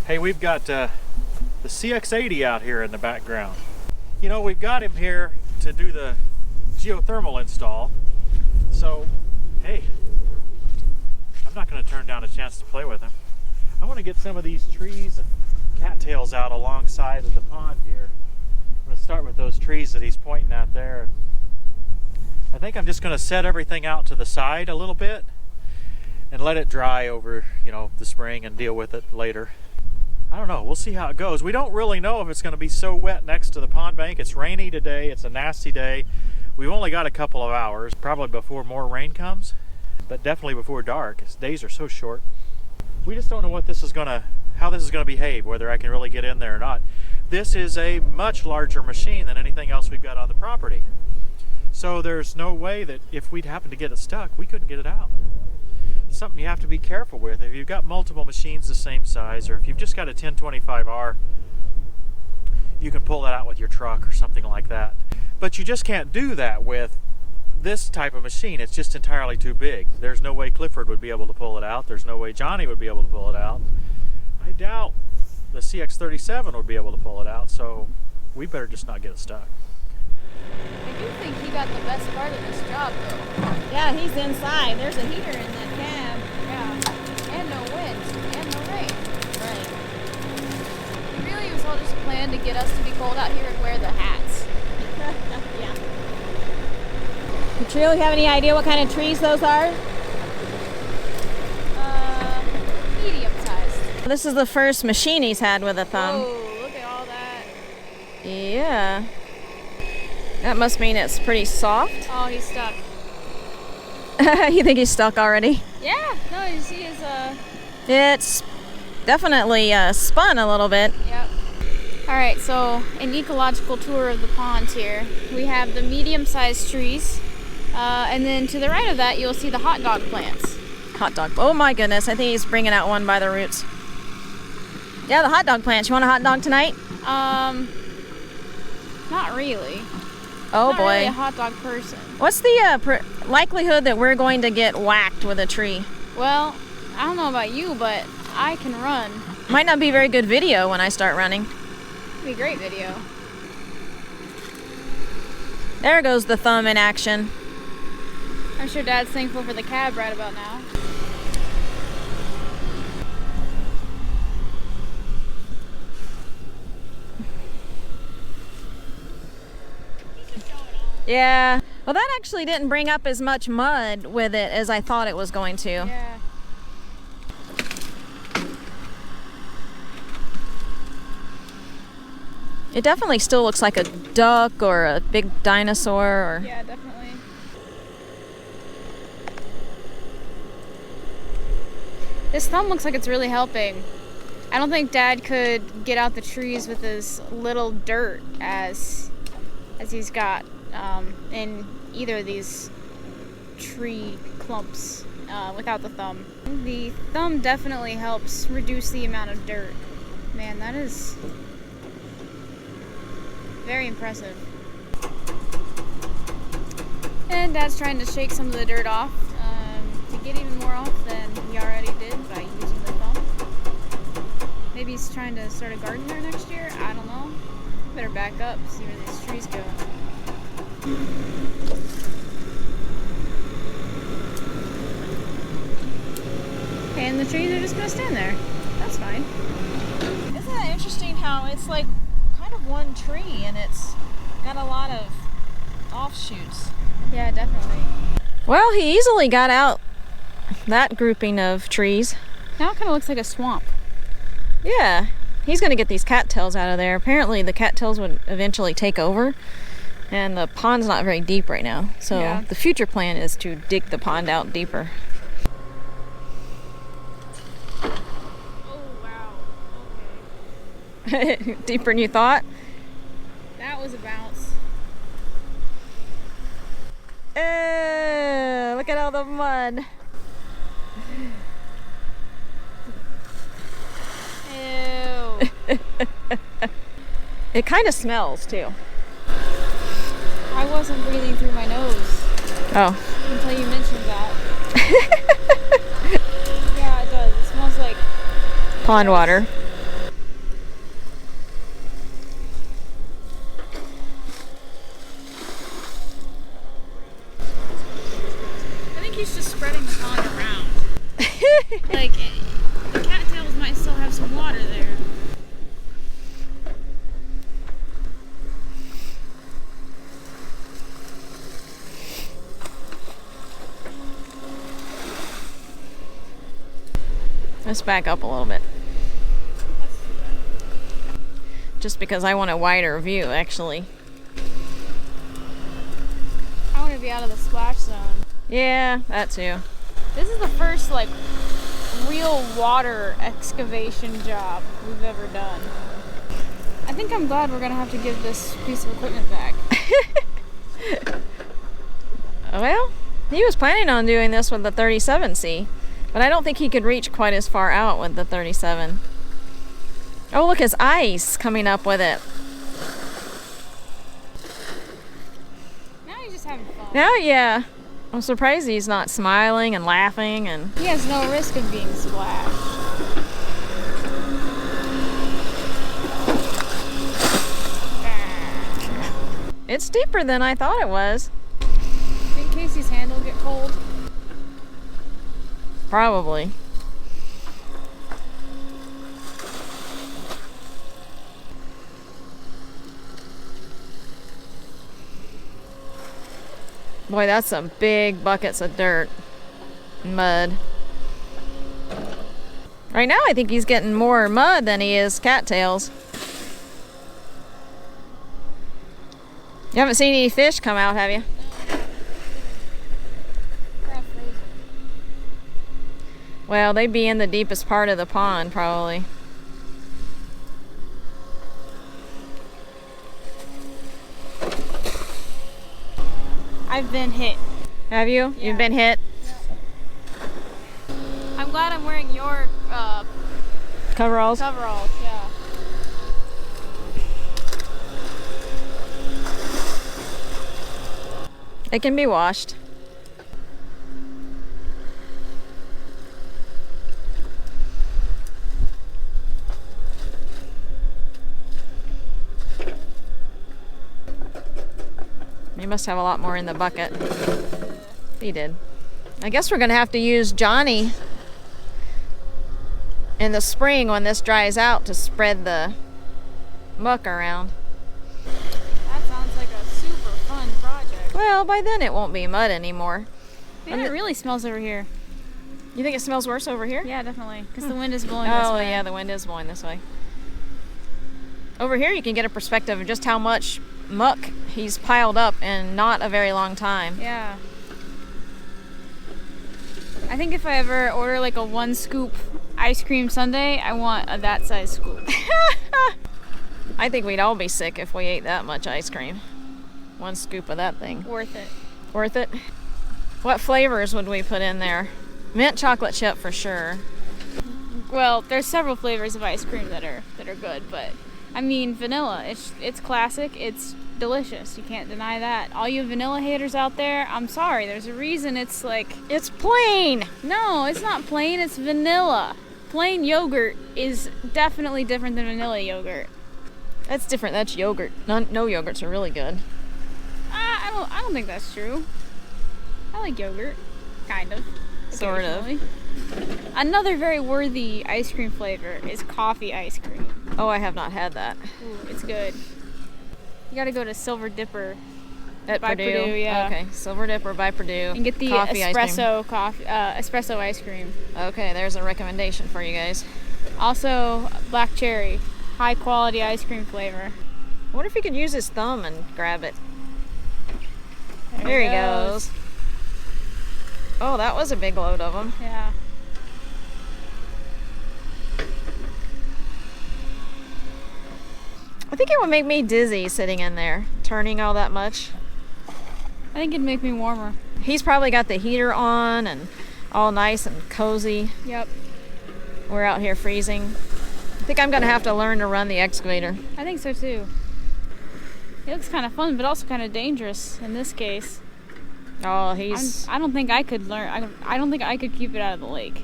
Hey, we've got the CX80 out here in the background. You know, we've got him here to do the geothermal install. So, hey, I'm not going to turn down a chance to play with him. I want to get some of these trees and cattails out alongside of the pond here. I'm going to start with those trees that he's pointing at there. I think I'm just going to set everything out to the side a little bit and let it dry over, you know, the spring and deal with it later. I don't know, we'll see how it goes. We don't really know if it's going to be so wet next to the pond bank. It's rainy today, it's a nasty day. We've only got a couple of hours, probably before more rain comes, but definitely before dark. His days are so short. We just don't know what this is how this is going to behave, whether I can really get in there or not. This is a much larger machine than anything else we've got on the property. So there's no way that if we'd happen to get it stuck, we couldn't get it out. It's something you have to be careful with. If you've got multiple machines the same size, or if you've just got a 1025R, you can pull that out with your truck or something like that. But you just can't do that with this type of machine. It's just entirely too big. There's no way Clifford would be able to pull it out. There's no way Johnny would be able to pull it out. I doubt the CX37 would be able to pull it out, so we better just not get it stuck. I do think he got the best part of this job, though. Yeah, he's inside. There's a heater in that cab. Yeah, and no wind, and no rain. Right. Really, it was all just a plan to get us to be cold out here and wear the hats. Yeah. Trio, you have any idea what kind of trees those are? Medium-sized. This is the first machine he's had with a thumb. Oh, look at all that. Yeah. That must mean it's pretty soft. Oh, he's stuck. You think he's stuck already? Yeah. No, you see his, It's definitely spun a little bit. Yep. Alright, so an ecological tour of the ponds here. We have the medium-sized trees. And then to the right of that, you'll see the hot dog plants. Hot dog. Oh my goodness, I think he's bringing out one by the roots. Yeah, the hot dog plants. You want a hot dog tonight? Not really. Oh Not boy. really a hot dog person. What's the likelihood that we're going to get whacked with a tree? Well, I don't know about you, but I can run. Might not be very good video when I start running. It'd be a great video. There goes the thumb in action. I'm sure Dad's thankful for the cab right about now. Yeah. Well, that actually didn't bring up as much mud with it as I thought it was going to. Yeah. It definitely still looks like a duck or a big dinosaur. Or... Yeah, definitely. This thumb looks like it's really helping. I don't think Dad could get out the trees with as little dirt as he's got in either of these tree clumps without the thumb. The thumb definitely helps reduce the amount of dirt. Man, that is very impressive. And Dad's trying to shake some of the dirt off to get even more off than he already did by using the thumb. Maybe he's trying to start a garden there next year. I don't know. Better back up, see where these trees go. And the trees are just gonna stand there. That's fine. Isn't that interesting how it's like kind of one tree and it's got a lot of offshoots? Yeah, definitely. Well, he easily got out that grouping of trees. Now it kind of looks like a swamp. Yeah, he's going to get these cattails out of there. Apparently the cattails would eventually take over, and the pond's not very deep right now. So Yeah. the future plan is to dig the pond out deeper. Oh, wow. Okay. Deeper than you thought? That was a bounce. Look at all the mud. Ew. It kind of smells too. I wasn't breathing through my nose Oh. until you mentioned that. Yeah, it does. It smells like Pond water. Let's back up a little bit. Just because I want a wider view, actually. I want to be out of the splash zone. Yeah, that too. This is the first, like, real water excavation job we've ever done. I think I'm glad we're gonna have to give this piece of equipment back. Well, he was planning on doing this with the 37C, but I don't think he could reach quite as far out with the 37. Oh, look, it's ice coming up with it. Now he's just having fun. Now, yeah. I'm surprised he's not smiling and laughing and... He has no risk of being splashed. It's deeper than I thought it was. Think Casey's hand will get cold? Probably. Boy, that's some big buckets of dirt, mud. Right now, I think he's getting more mud than he is cattails. You haven't seen any fish come out, have you? Well, they'd be in the deepest part of the pond, probably. I've been hit. Have you? Yeah. You've been hit? I'm glad I'm wearing your Coveralls? coveralls, yeah. It can be washed. You must have a lot more in the bucket. He did. I guess we're gonna have to use Johnny in the spring when this dries out to spread the muck around. That sounds like a super fun project. Well, by then it won't be mud anymore. Man, it really smells over here. You think it smells worse over here? Yeah, definitely. Because the wind is blowing this Oh, way. yeah, the wind is blowing this way. Over here you can get a perspective of just how much muck he's piled up in not a very long time. Yeah. I think if I ever order like a 1 scoop ice cream sundae, I want a that size scoop. I think we'd all be sick if we ate that much ice cream. 1 scoop of that thing. Worth it. Worth it? What flavors would we put in there? Mint chocolate chip for sure. Well, there's several flavors of ice cream that are good, but I mean vanilla. It's classic. It's delicious. You can't deny that. All you vanilla haters out there, I'm sorry. There's a reason it's like... It's plain! No, it's not plain. It's vanilla. Plain yogurt is definitely different than vanilla yogurt. That's different. That's yogurt. No yogurts are really good. I don't think that's true. I like yogurt. Kind of. Sort of. Occasionally. Another very worthy ice cream flavor is coffee ice cream. Oh, I have not had that. Ooh, it's good. You gotta go to Silver Dipper At by Purdue, yeah. Okay, Silver Dipper by Purdue. And get the coffee espresso ice cream. Okay, there's a recommendation for you guys. Also, black cherry, high quality ice cream flavor. I wonder if he could use his thumb and grab it. There he goes. Oh, that was a big load of them. Yeah. I think it would make me dizzy sitting in there, turning all that much. I think it'd make me warmer. He's probably got the heater on and all nice and cozy. Yep. We're out here freezing. I think I'm gonna have to learn to run the excavator. I think so too. It looks kind of fun, but also kind of dangerous in this case. Oh, he's... I don't think I could learn. I don't think I could keep it out of the lake.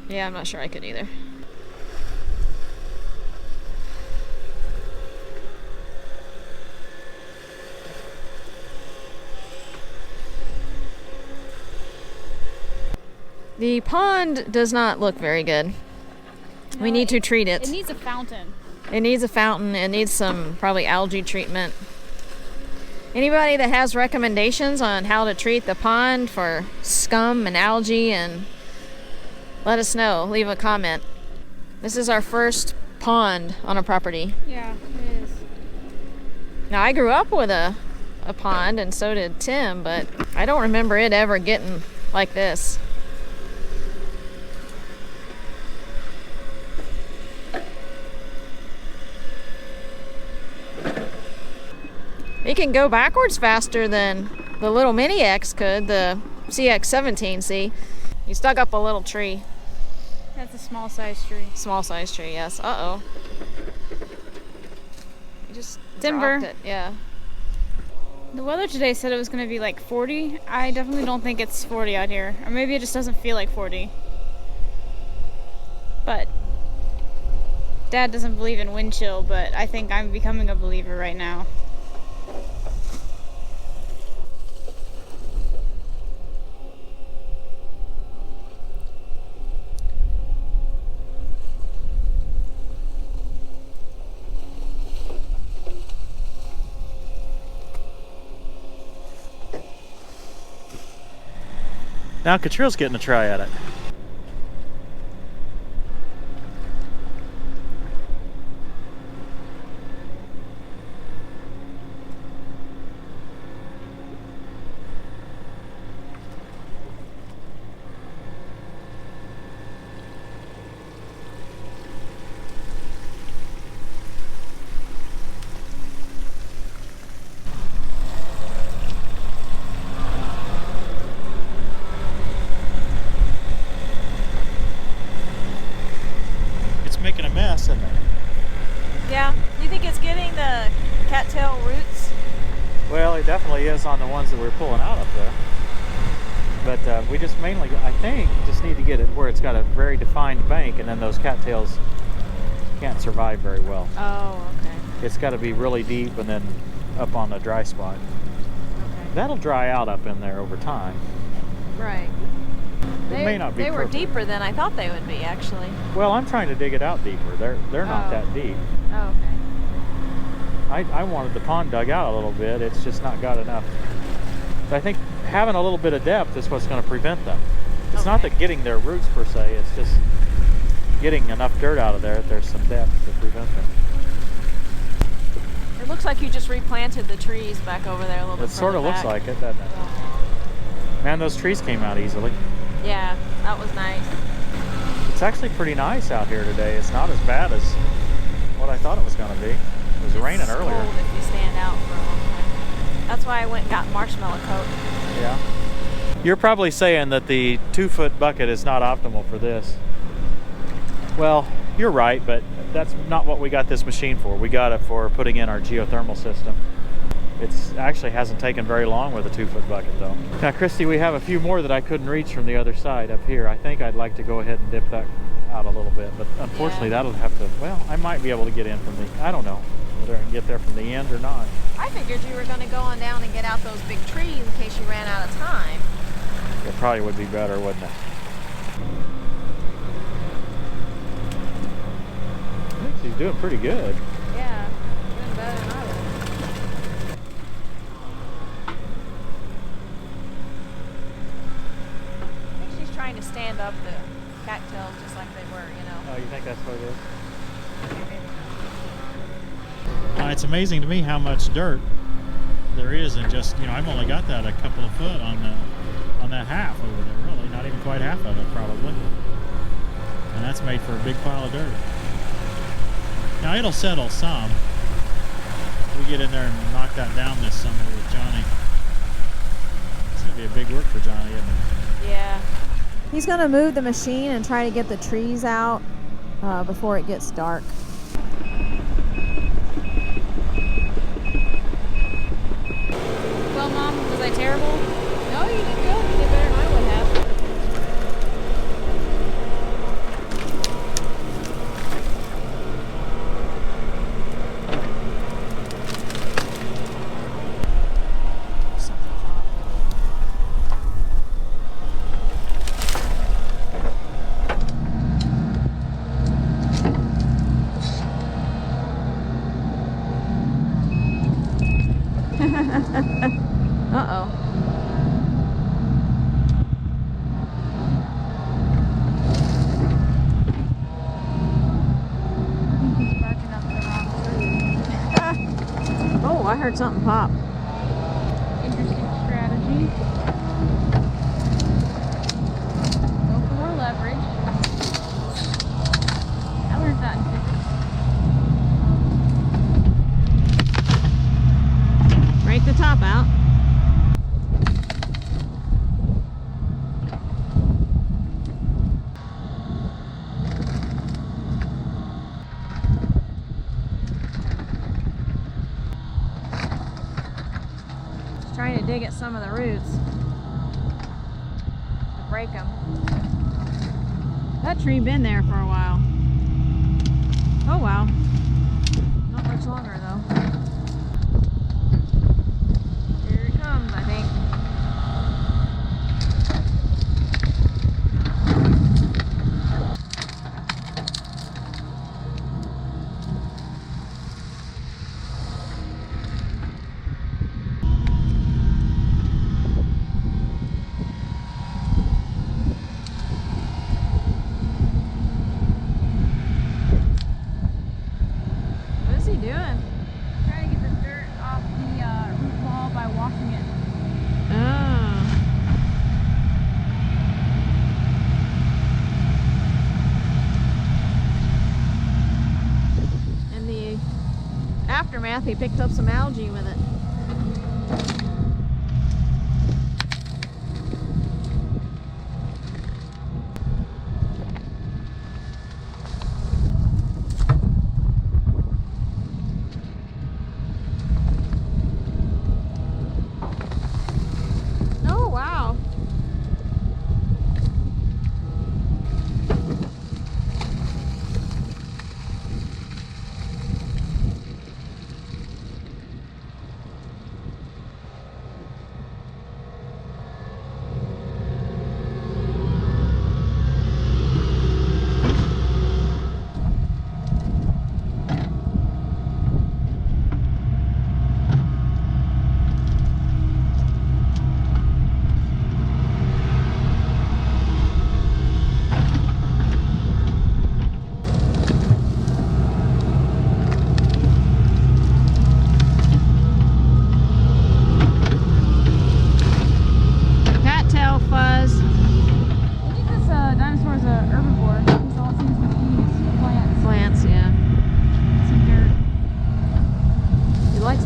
Yeah, I'm not sure I could either. The pond does not look very good. No, We need to treat it. It needs a fountain. It needs a fountain. It needs some probably algae treatment. Anybody that has recommendations on how to treat the pond for scum and algae and let us know. Leave a comment. This is our first pond on a property. Yeah, it is. Now, I grew up with a pond, and so did Tim, but I don't remember it ever getting like this. It can go backwards faster than the little Mini X could, the CX80C. He's dug up a little tree. That's a small size tree. Small size tree, yes. Uh-oh. He just Timber. dropped it, yeah. The weather today said it was going to be like 40. I definitely don't think it's 40 out here. Or maybe it just doesn't feel like 40. But Dad doesn't believe in wind chill, but I think I'm becoming a believer right now. Now Catrill's getting a try at it. Making a mess in there. Yeah. Do you think it's getting the cattail roots? Well, it definitely is on the ones that we're pulling out up there. But we just mainly, I think, just need to get it where it's got a very defined bank, and then those cattails can't survive very well. Oh, okay. It's got to be really deep and then up on the dry spot. Okay. That'll dry out up in there over time. Right. It may not be They were perfect. deeper than I thought they would be, actually. Well, I'm trying to dig it out deeper. They're not Oh. that deep. Oh, okay. I wanted the pond dug out a little bit. It's just not got enough. But I think having a little bit of depth is what's going to prevent them. It's not Okay. that getting their roots per se. It's just getting enough dirt out of there that there's some depth to prevent them. It looks like you just replanted the trees back over there a little bit. It sort of further looks back. like it, doesn't it? Man, those trees came out easily. Yeah, that was nice. It's actually pretty nice out here today. It's not as bad as what I thought it was going to be. It was raining It's earlier. cold if you stand out for a long time. That's why I went and got marshmallow coat. Yeah. You're probably saying that the 2-foot bucket is not optimal for this. Well, you're right, but that's not what we got this machine for. We got it for putting in our geothermal system. It's actually hasn't taken very long with a 2-foot bucket though. Now, Christy, we have a few more that I couldn't reach from the other side up here. I think I'd like to go ahead and dip that out a little bit, but unfortunately that'll have to, well, I might be able to get in from the, I don't know whether I can get there from the end or not. I figured you were going to go on down and get out those big trees in case you ran out of time. It probably would be better, wouldn't it? I think she's doing pretty good. Yeah, doing better than I would. I think she's trying to stand up the cattails just like they were, you know. Oh, you think that's what it is? It's amazing to me how much dirt there is in just, you know, I've only got that a couple of foot on that half over there, really. Not even quite half of it, probably. And that's made for a big pile of dirt. Now, it'll settle some. We get in there and knock that down this summer with Johnny. It's going to be a big work for Johnny, isn't it? Yeah. He's going to move the machine and try to get the trees out before it gets dark. Well, Mom, was I terrible? No, you did good. You did better than I would have. Uh-oh. I heard something pop. Interesting strategy. Go for more leverage. I learned that in physics. Break the top out. Trying to dig at some of the roots to break them. That tree been there for a while. Oh wow. Not much longer though. Here it comes, I think. Doing? Trying to get the dirt off the root ball by washing it. Oh. In the aftermath, he picked up some algae with it.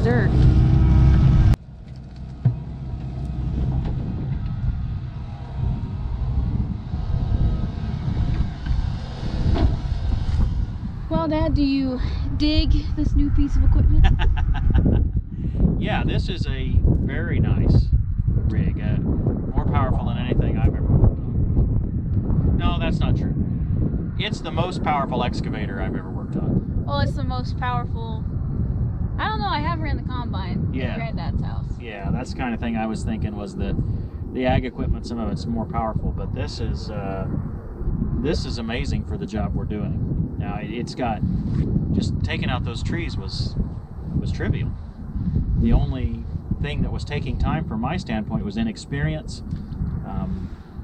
Dirt. Well, Dad, do you dig this new piece of equipment? Yeah, this is a very nice rig. More powerful than anything I've ever worked on. No, that's not true. It's the most powerful excavator I've ever worked on. Well, it's the most powerful. I don't know, I have ran the combine at Granddad's house. Yeah, that's the kind of thing I was thinking, was that the ag equipment, some of it's more powerful, but this is amazing for the job we're doing. Now, it's got, just taking out those trees was trivial. The only thing that was taking time from my standpoint was inexperience,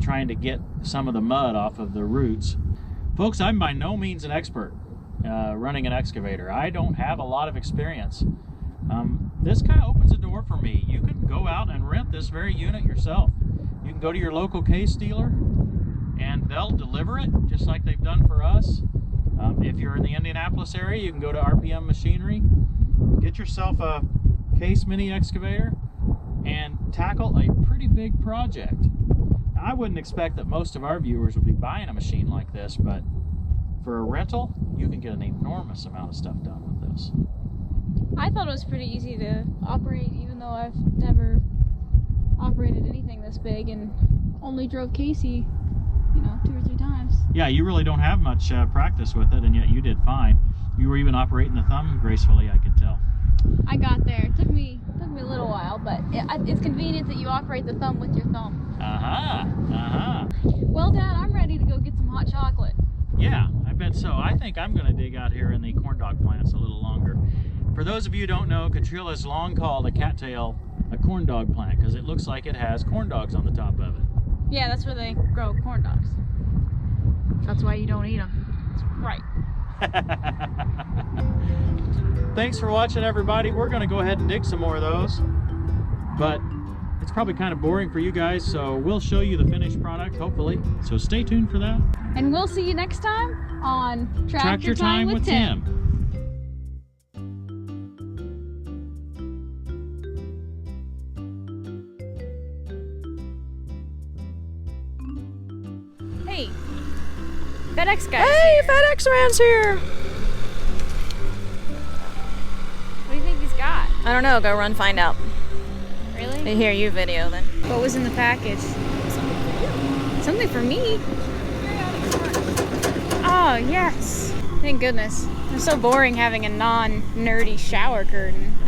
trying to get some of the mud off of the roots. Folks, I'm by no means an expert running an excavator. I don't have a lot of experience. This kind of opens a door for me. You can go out and rent this very unit yourself. You can go to your local Case dealer and they'll deliver it just like they've done for us. If you're in the Indianapolis area, you can go to RPM Machinery, get yourself a Case mini excavator and tackle a pretty big project. Now, I wouldn't expect that most of our viewers will be buying a machine like this, but for a rental, you can get an enormous amount of stuff done with this. I thought it was pretty easy to operate, even though I've never operated anything this big and only drove Casey, 2 or 3 times. Yeah, you really don't have much practice with it, and yet you did fine. You were even operating the thumb gracefully, I could tell. I got there. It took me a little while, but it's convenient that you operate the thumb with your thumb. Well, Dad, I'm ready to go get some hot chocolate. Yeah, I bet so. I think I'm going to dig out here in the corn dog plants a little longer. For those of you who don't know, Catrilla's long called a cattail a corn dog plant because it looks like it has corn dogs on the top of it. Yeah, that's where they grow corn dogs. That's why you don't eat them. Right. thanks for watching, everybody. We're gonna go ahead and dig some more of those, but it's probably kind of boring for you guys, so we'll show you the finished product, hopefully. So stay tuned for that. And we'll see you next time on Tractor Time with Tim. Hey, FedEx guys. Hey, here. FedEx man's here. What do you think he's got? I don't know. Go run, find out. Really? They hear you video then. What was in the package? Something for me? Oh, yes. Thank goodness. It's so boring having a non-nerdy shower curtain.